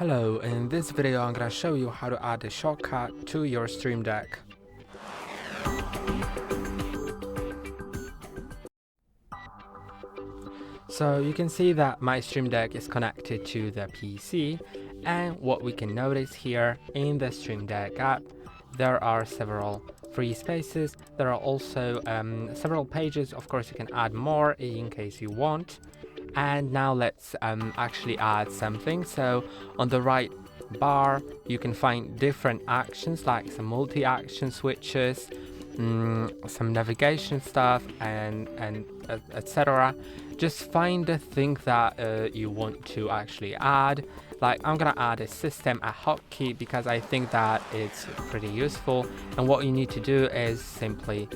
Hello, in this video I'm gonna show you how to add a shortcut to your Stream Deck. So you can see that my Stream Deck is connected to the PC, and what we can notice here in the Stream Deck app, there are several free spaces. There are also several pages. Of course, you can add more in case you want. And now let's actually add something. So on the right bar you can find different actions like some multi-action switches, some navigation stuff, and etc. Just find the thing that you want to actually add. Like I'm gonna add a system a hotkey because I think that it's pretty useful, and what you need to do is simply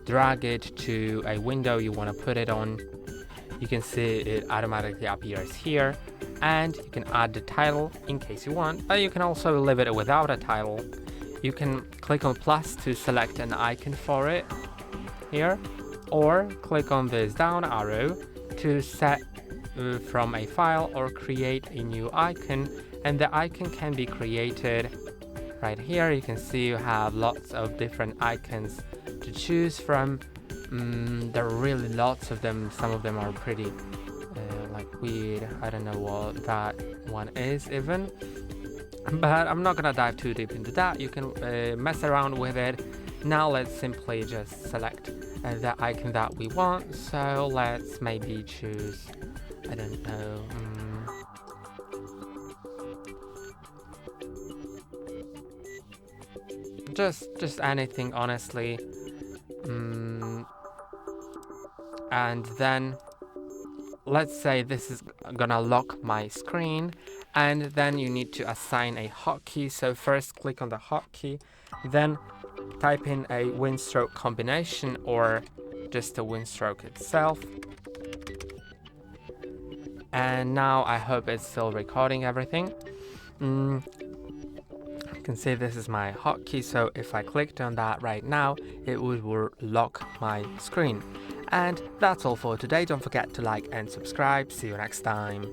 drag it to a window you want to put it on. You can see it automatically appears here, and you can add the title in case you want, but you can also leave it without a title. You can click on plus to select an icon for it here, or click on this down arrow to set from a file or create a new icon, and the icon can be created right here. You can see you have lots of different icons to choose from. There are really lots of them. Some of them are pretty like weird. I don't know what that one is even, but I'm not gonna dive too deep into that. You can mess around with it. Now let's simply just select the icon that we want. So let's maybe choose, I don't know, just anything, honestly. And then let's say this is gonna lock my screen, and then you need to assign a hotkey. So first click on the hotkey, then type in a win-stroke combination or just a win-stroke itself. And now I hope it's still recording everything. You can see this is my hotkey, so if I clicked on that right now, it would lock my screen. And that's all for today. Don't forget to like and subscribe. See you next time.